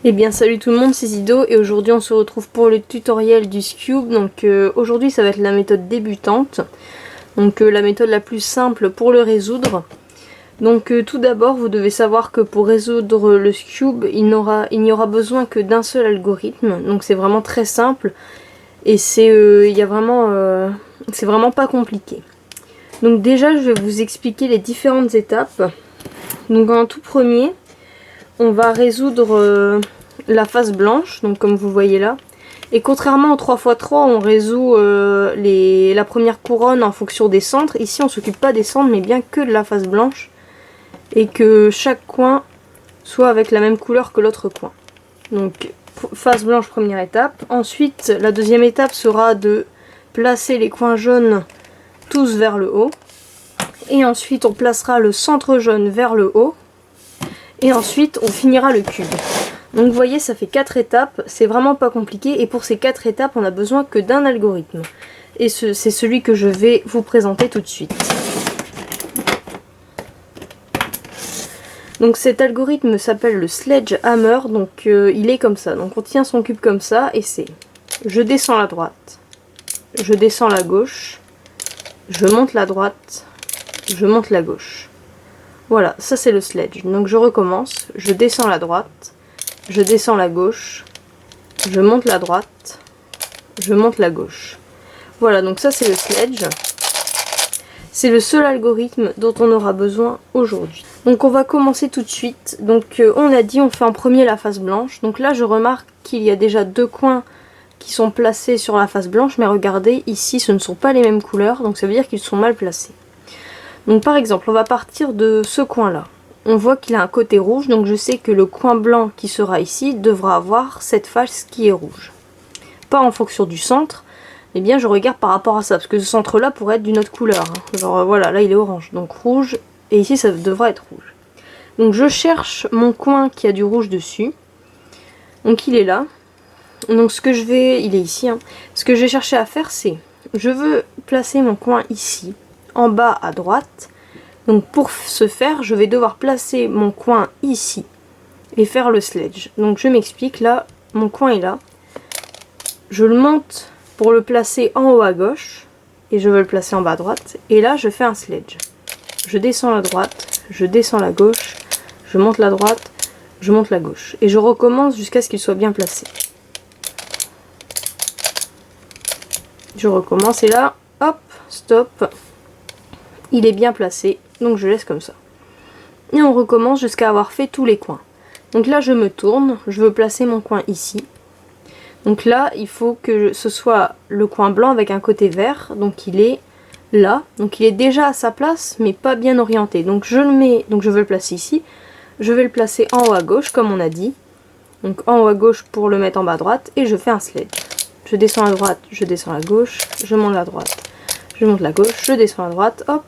Eh bien salut tout le monde, c'est Zido et aujourd'hui on se retrouve pour le tutoriel du Scube. Donc aujourd'hui ça va être la méthode débutante, donc la méthode la plus simple pour le résoudre. Donc tout d'abord vous devez savoir que pour résoudre le Scube il n'y aura besoin que d'un seul algorithme, donc c'est vraiment très simple et c'est vraiment pas compliqué. Donc déjà je vais vous expliquer les différentes étapes. Donc en tout premier, on va résoudre la face blanche, donc comme vous voyez là. Et contrairement au 3x3, on résout la première couronne en fonction des centres. Ici, on s'occupe pas des centres, mais bien que de la face blanche. Et que chaque coin soit avec la même couleur que l'autre coin. Donc, face blanche, première étape. Ensuite, la deuxième étape sera de placer les coins jaunes tous vers le haut. Et ensuite, on placera le centre jaune vers le haut. Et ensuite, on finira le cube. Donc vous voyez, ça fait 4 étapes, c'est vraiment pas compliqué. Et pour ces 4 étapes, on a besoin que d'un algorithme. Et c'est celui que je vais vous présenter tout de suite. Donc cet algorithme s'appelle le Sledgehammer. Donc il est comme ça. Donc on tient son cube comme ça et c'est: je descends la droite, je descends la gauche, je monte la droite, je monte la gauche. Voilà, ça c'est le sledge. Donc je recommence, je descends la droite, je descends la gauche, je monte la droite, je monte la gauche. Voilà, donc ça c'est le sledge. C'est le seul algorithme dont on aura besoin aujourd'hui. Donc on va commencer tout de suite. Donc on a dit on fait en premier la face blanche. Donc là je remarque qu'il y a déjà 2 coins qui sont placés sur la face blanche. Mais regardez, ici ce ne sont pas les mêmes couleurs. Donc ça veut dire qu'ils sont mal placés. Donc par exemple, on va partir de ce coin-là. On voit qu'il a un côté rouge, donc je sais que le coin blanc qui sera ici devra avoir cette face qui est rouge. Pas en fonction du centre, mais bien je regarde par rapport à ça, parce que ce centre-là pourrait être d'une autre couleur. Genre voilà, là il est orange, donc rouge, et ici ça devrait être rouge. Donc je cherche mon coin qui a du rouge dessus. Donc il est là. Donc il est ici. Ce que je vais chercher à faire, c'est, je veux placer mon coin ici, en bas à droite. Donc pour ce faire, je vais devoir placer mon coin ici et faire le sledge. Donc je m'explique, là, mon coin est là. Je le monte pour le placer en haut à gauche et je veux le placer en bas à droite. Et là, je fais un sledge. Je descends la droite, je descends la gauche, je monte la droite, je monte la gauche. Et je recommence jusqu'à ce qu'il soit bien placé. Je recommence et là, hop, stop. Il est bien placé, donc je laisse comme ça. Et on recommence jusqu'à avoir fait tous les coins. Donc là je me tourne, je veux placer mon coin ici. Donc là il faut que ce soit le coin blanc avec un côté vert, donc il est là. Donc il est déjà à sa place mais pas bien orienté. Donc je veux le placer ici. Je vais le placer en haut à gauche comme on a dit. Donc en haut à gauche pour le mettre en bas à droite et je fais un sledge. Je descends à droite, je descends à gauche, je monte la droite. Je monte la gauche, je descends à droite, hop,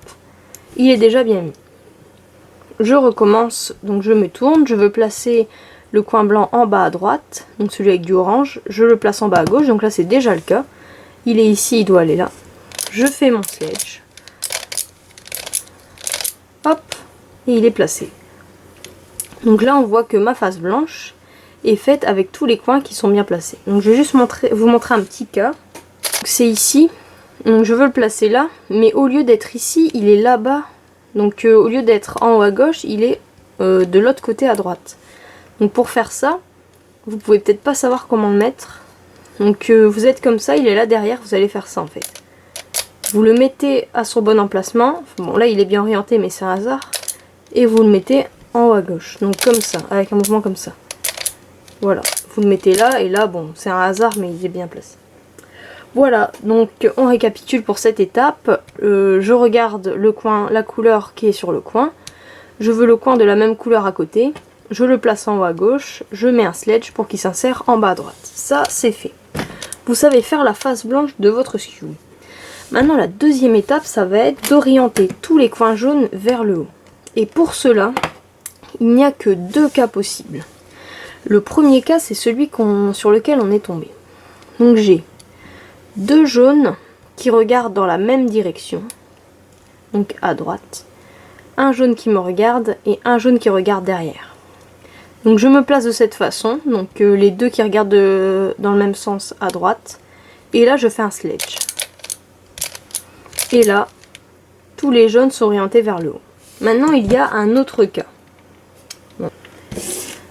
il est déjà bien mis. Je recommence, donc je me tourne, je veux placer le coin blanc en bas à droite, donc celui avec du orange, je le place en bas à gauche, donc là c'est déjà le cas. Il est ici, il doit aller là. Je fais mon sledge. Hop, et il est placé. Donc là on voit que ma face blanche est faite avec tous les coins qui sont bien placés. Donc je vais juste vous montrer un petit cas. C'est ici. Donc je veux le placer là, mais au lieu d'être ici, il est là-bas. Donc au lieu d'être en haut à gauche, il est de l'autre côté à droite. Donc pour faire ça, vous pouvez peut-être pas savoir comment le mettre. Donc vous êtes comme ça, il est là derrière, vous allez faire ça en fait. Vous le mettez à son bon emplacement. Bon là il est bien orienté mais c'est un hasard. Et vous le mettez en haut à gauche. Donc comme ça, avec un mouvement comme ça. Voilà, vous le mettez là et là, bon c'est un hasard mais il est bien placé. Voilà, donc on récapitule pour cette étape. Je regarde le coin, la couleur qui est sur le coin. Je veux le coin de la même couleur à côté. Je le place en haut à gauche. Je mets un sledge pour qu'il s'insère en bas à droite. Ça, c'est fait. Vous savez faire la face blanche de votre Scube. Maintenant, la deuxième étape, ça va être d'orienter tous les coins jaunes vers le haut. Et pour cela, il n'y a que 2 cas possibles. Le premier cas, c'est celui sur lequel on est tombé. Donc j'ai 2 jaunes qui regardent dans la même direction, donc à droite, un jaune qui me regarde et un jaune qui regarde derrière. Donc je me place de cette façon, donc les deux qui regardent dans le même sens à droite. Et là je fais un sledge. Et là, tous les jaunes sont orientés vers le haut. Maintenant il y a un autre cas. Bon.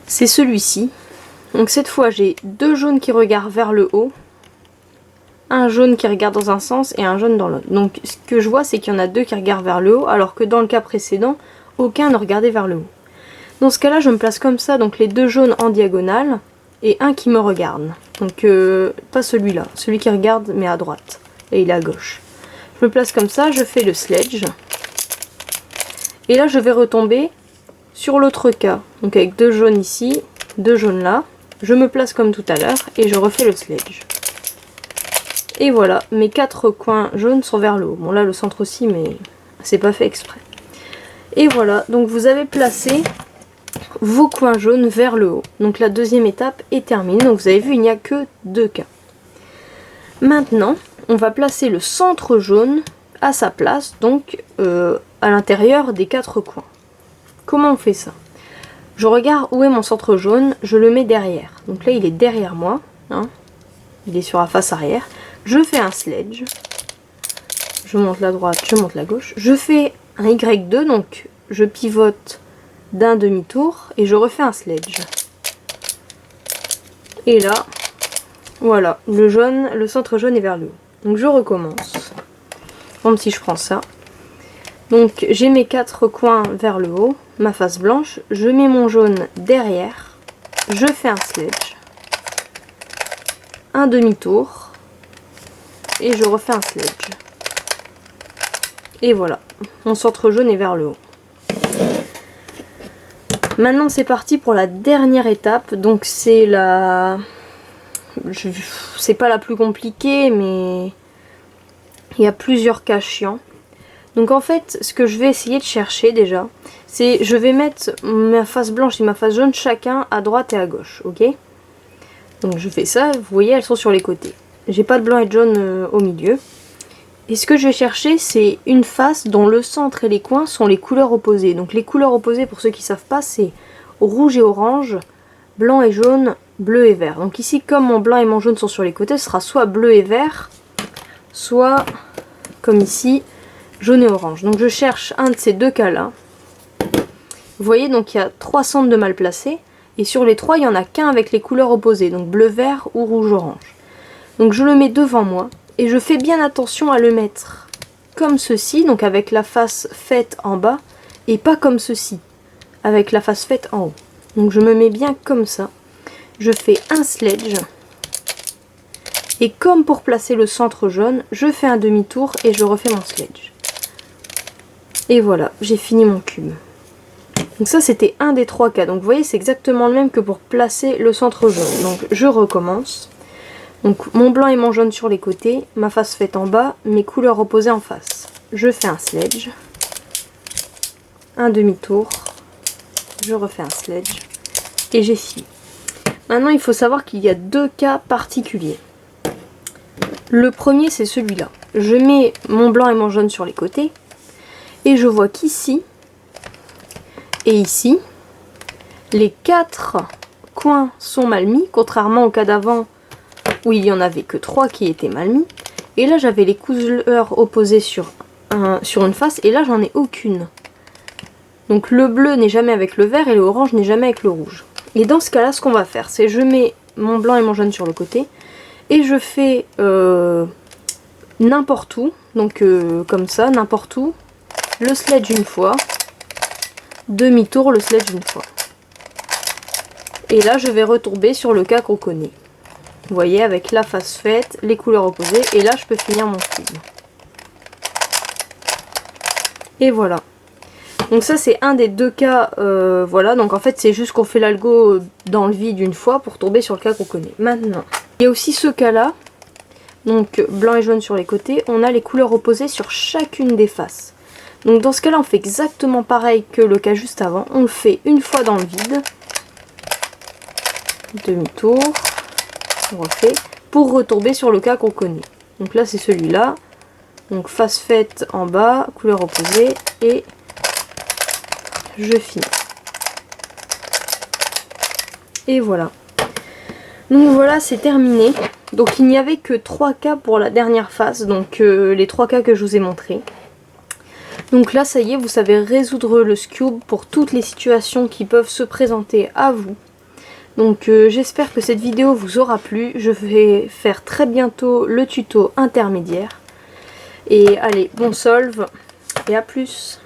C'est celui-ci. Donc cette fois j'ai deux jaunes qui regardent vers le haut. Un jaune qui regarde dans un sens et un jaune dans l'autre. Donc ce que je vois c'est qu'il y en a deux qui regardent vers le haut, alors que dans le cas précédent, aucun ne regardait vers le haut. Dans ce cas là je me place comme ça, donc les deux jaunes en diagonale et un qui me regarde. Donc pas celui-là, celui qui regarde mais à droite et il est à gauche. Je me place comme ça, je fais le sledge. Et là je vais retomber sur l'autre cas. Donc avec deux jaunes ici, deux jaunes là. Je me place comme tout à l'heure et je refais le sledge. Et voilà, mes quatre coins jaunes sont vers le haut. Bon là le centre aussi, mais c'est pas fait exprès. Et voilà, donc vous avez placé vos coins jaunes vers le haut. Donc la deuxième étape est terminée. Donc vous avez vu, il n'y a que deux cas. Maintenant, on va placer le centre jaune à sa place, donc à l'intérieur des quatre coins. Comment on fait ça? Je regarde où est mon centre jaune, je le mets derrière. Donc là il est derrière moi, hein. Il est sur la face arrière. Je fais un sledge. Je monte la droite, je monte la gauche. Je fais un Y2, donc je pivote d'un demi-tour et je refais un sledge. Et là, voilà, le centre jaune est vers le haut. Donc je recommence. Comme si je prends ça. Donc j'ai mes quatre coins vers le haut, ma face blanche. Je mets mon jaune derrière. Je fais un sledge. Un demi-tour. Et je refais un sledge. Et voilà, mon centre jaune est vers le haut. Maintenant c'est parti pour la dernière étape. Donc c'est la... c'est pas la plus compliquée, mais il y a plusieurs cas chiants. Donc en fait, ce que je vais essayer de chercher déjà, c'est je vais mettre ma face blanche et ma face jaune chacun à droite et à gauche, ok? Donc je fais ça, vous voyez, elles sont sur les côtés. J'ai pas de blanc et de jaune au milieu. Et ce que je vais chercher, c'est une face dont le centre et les coins sont les couleurs opposées. Donc les couleurs opposées, pour ceux qui ne savent pas, c'est rouge et orange, blanc et jaune, bleu et vert. Donc ici, comme mon blanc et mon jaune sont sur les côtés, ce sera soit bleu et vert, soit, comme ici, jaune et orange. Donc je cherche un de ces deux cas-là. Vous voyez, donc il y a trois centres de mal placés. Et sur les trois, il n'y en a qu'un avec les couleurs opposées. Donc bleu, vert ou rouge, orange. Donc je le mets devant moi. Et je fais bien attention à le mettre comme ceci, donc avec la face faite en bas, et pas comme ceci, avec la face faite en haut. Donc je me mets bien comme ça. Je fais un sledge. Et comme pour placer le centre jaune, je fais un demi-tour et je refais mon sledge. Et voilà, j'ai fini mon cube. Donc ça c'était un des trois cas. Donc vous voyez, c'est exactement le même que pour placer le centre jaune. Donc je recommence. Donc mon blanc et mon jaune sur les côtés, ma face faite en bas, mes couleurs opposées en face. Je fais un sledge, un demi-tour, je refais un sledge et j'ai fini. Maintenant il faut savoir qu'il y a deux cas particuliers. Le premier c'est celui-là. Je mets mon blanc et mon jaune sur les côtés et je vois qu'ici et ici, les quatre coins sont mal mis, contrairement au cas d'avant où il y en avait que 3 qui étaient mal mis. Et là j'avais les couleurs opposées sur une face et là j'en ai aucune. Donc le bleu n'est jamais avec le vert et l'orange n'est jamais avec le rouge. Et dans ce cas là ce qu'on va faire, c'est je mets mon blanc et mon jaune sur le côté et je fais n'importe où, donc comme ça, n'importe où, le sledge une fois, demi-tour, le sledge une fois. Et là je vais retomber sur le cas qu'on connaît. Vous voyez, avec la face faite, les couleurs opposées, et là je peux finir mon cube. Et voilà. Donc ça c'est un des deux cas, voilà, donc en fait c'est juste qu'on fait l'algo dans le vide une fois pour tomber sur le cas qu'on connaît. Maintenant, il y a aussi ce cas là, donc blanc et jaune sur les côtés, on a les couleurs opposées sur chacune des faces. Donc dans ce cas là on fait exactement pareil que le cas juste avant, on le fait une fois dans le vide, demi-tour, on refait, pour retomber sur le cas qu'on connaît. Donc là c'est celui-là, donc face faite en bas, couleur opposée, et je finis. Et voilà. Donc voilà, c'est terminé. Donc il n'y avait que 3 cas pour la dernière phase, donc les 3 cas que je vous ai montrés. Donc là ça y est, vous savez résoudre le Scube pour toutes les situations qui peuvent se présenter à vous. Donc j'espère que cette vidéo vous aura plu. Je vais faire très bientôt le tuto intermédiaire. Et allez, bon solve et à plus.